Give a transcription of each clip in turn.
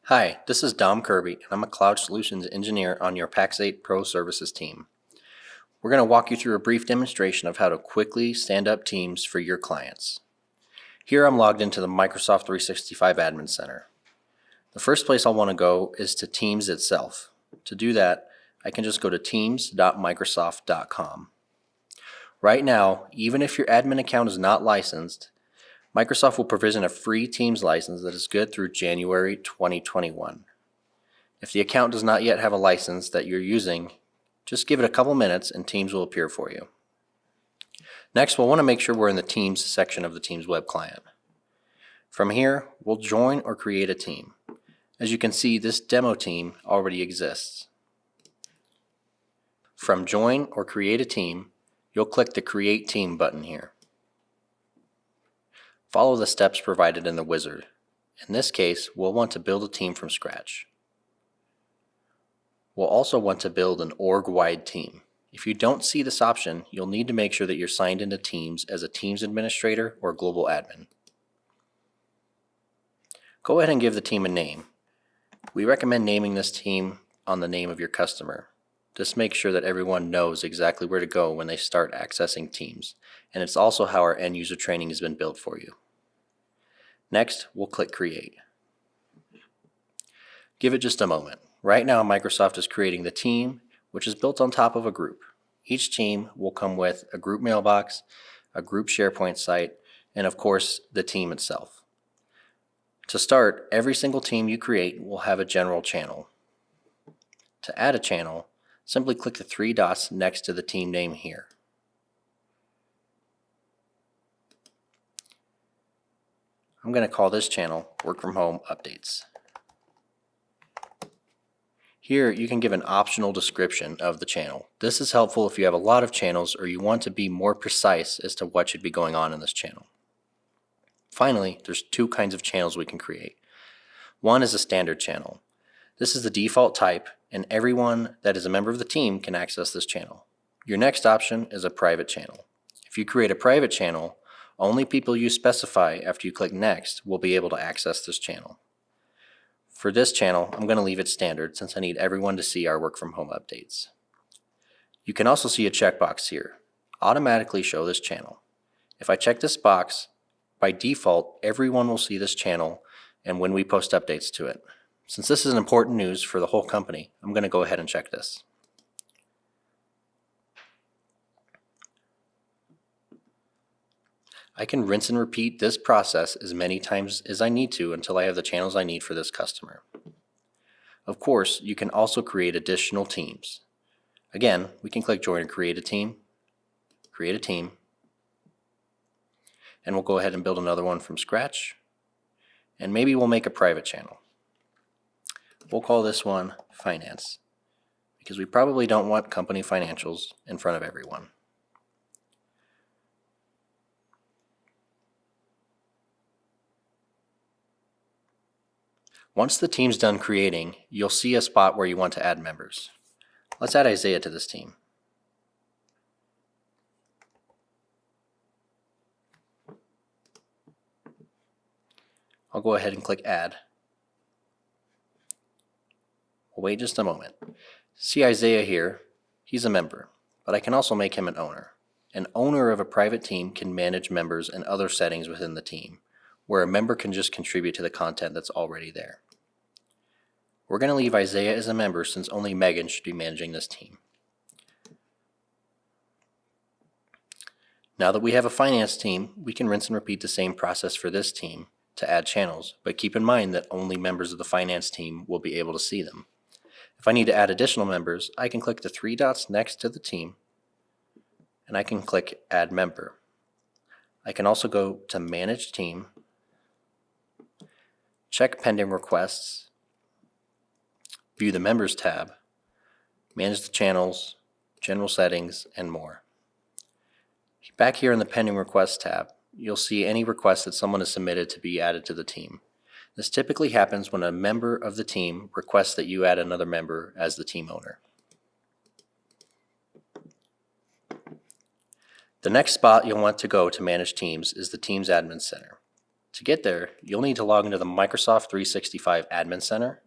Hi, this is Dom Kirby, and I'm a Cloud Solutions Engineer on your Pax8 Pro Services team. We're going to walk you through a brief demonstration of how to quickly stand up teams for your clients. Here I'm logged into the Microsoft 365 Admin Center. The first place I'll want to go is to Teams itself. To do that, I can just go to teams.microsoft.com. Right now, even if your admin account is not licensed, Microsoft will provision a free Teams license that is good through January 2021. If the account does not yet have a license that you're using, just give it a couple minutes and Teams will appear for you. Next, we'll want to make sure we're in the Teams section of the Teams web client. From here, we'll join or create a team. As you can see, this demo team already exists. From Join or Create a Team, you'll click the Create Team button here. Follow the steps provided in the wizard. In this case, we'll want to build a team from scratch. We'll also want to build an org-wide team. If you don't see this option, you'll need to make sure that you're signed into Teams as a Teams administrator or global admin. Go ahead and give the team a name. We recommend naming this team on the name of your customer. This makes sure that everyone knows exactly where to go when they start accessing Teams, and it's also how our end user training has been built for you. Next, we'll click Create. Give it just a moment. Right now, Microsoft is creating the team, which is built on top of a group. Each team will come with a group mailbox, a group SharePoint site, and of course, the team itself. To start, every single team you create will have a general channel. To add a channel, simply click the three dots next to the team name here. I'm going to call this channel Work From Home Updates. Here you can give an optional description of the channel. This is helpful if you have a lot of channels or you want to be more precise as to what should be going on in this channel. Finally, there's two kinds of channels we can create. One is a standard channel. This is the default type, and everyone that is a member of the team can access this channel. Your next option is a private channel. If you create a private channel, only people you specify after you click Next will be able to access this channel. For this channel, I'm going to leave it standard since I need everyone to see our work from home updates. You can also see a checkbox here. Automatically show this channel. If I check this box, by default, everyone will see this channel and when we post updates to it. Since this is important news for the whole company, I'm going to go ahead and check this. I can rinse and repeat this process as many times as I need to until I have the channels I need for this customer. Of course, you can also create additional teams. Again, we can click Join and create a team, and we'll go ahead and build another one from scratch, and maybe we'll make a private channel. We'll call this one Finance, because we probably don't want company financials in front of everyone. Once the team's done creating, you'll see a spot where you want to add members. Let's add Isaiah to this team. I'll go ahead and click Add. We'll wait just a moment. See Isaiah here, he's a member, but I can also make him an owner. An owner of a private team can manage members and other settings within the team, where a member can just contribute to the content that's already there. We're going to leave Isaiah as a member since only Megan should be managing this team. Now that we have a finance team, we can rinse and repeat the same process for this team to add channels, but keep in mind that only members of the finance team will be able to see them. If I need to add additional members, I can click the three dots next to the team, and I can click Add Member. I can also go to Manage Team, check Pending Requests, view the Members tab, manage the channels, general settings, and more. Back here in the Pending Requests tab, you'll see any request that someone has submitted to be added to the team. This typically happens when a member of the team requests that you add another member as the team owner. The next spot you'll want to go to manage teams is the Teams Admin Center. To get there, you'll need to log into the Microsoft 365 Admin Center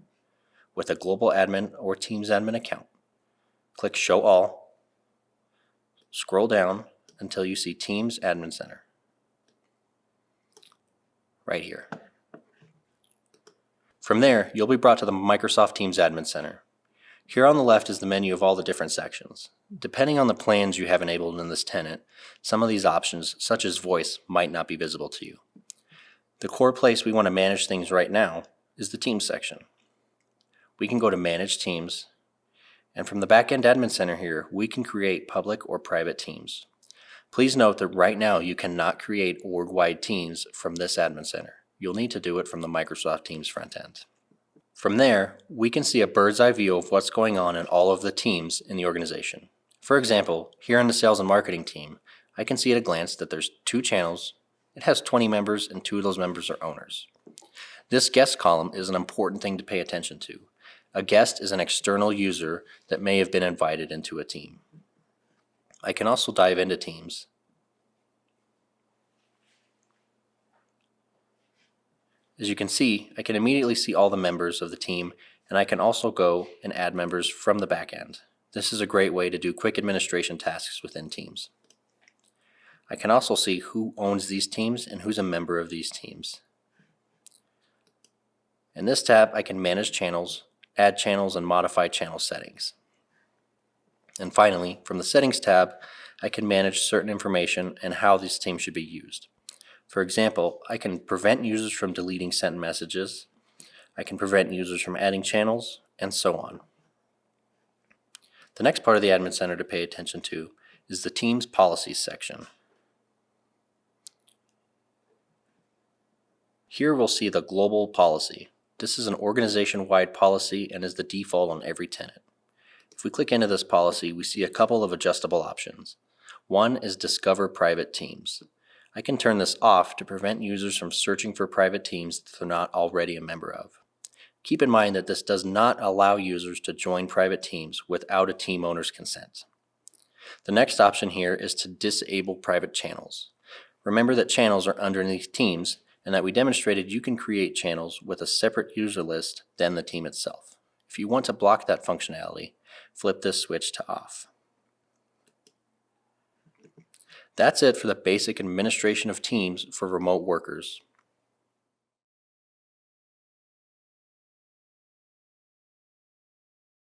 with a Global Admin or Teams Admin account. Click Show All. Scroll down until you see Teams Admin Center. Right here. From there, you'll be brought to the Microsoft Teams Admin Center. Here on the left is the menu of all the different sections. Depending on the plans you have enabled in this tenant, some of these options, such as voice, might not be visible to you. The core place we want to manage things right now is the Teams section. We can go to Manage Teams, and from the Backend Admin Center here, we can create public or private teams. Please note that right now you cannot create org-wide teams from this Admin Center. You'll need to do it from the Microsoft Teams front end. From there, we can see a bird's eye view of what's going on in all of the teams in the organization. For example, here on the Sales and Marketing team, I can see at a glance that there's 2 channels. It has 20 members and 2 of those members are owners. This guest column is an important thing to pay attention to. A guest is an external user that may have been invited into a team. I can also dive into teams. As you can see, I can immediately see all the members of the team, and I can also go and add members from the back end. This is a great way to do quick administration tasks within teams. I can also see who owns these teams and who's a member of these teams. In this tab, I can manage channels, add channels, and modify channel settings. And finally, from the Settings tab, I can manage certain information and how these teams should be used. For example, I can prevent users from deleting sent messages, I can prevent users from adding channels, and so on. The next part of the Admin Center to pay attention to is the Teams Policies section. Here we'll see the Global Policy. This is an organization-wide policy and is the default on every tenant. If we click into this policy, we see a couple of adjustable options. One is Discover Private Teams. I can turn this off to prevent users from searching for private teams that they're not already a member of. Keep in mind that this does not allow users to join private teams without a team owner's consent. The next option here is to disable private channels. Remember that channels are underneath teams and that we demonstrated you can create channels with a separate user list than the team itself. If you want to block that functionality, flip this switch to off. That's it for the basic administration of teams for remote workers.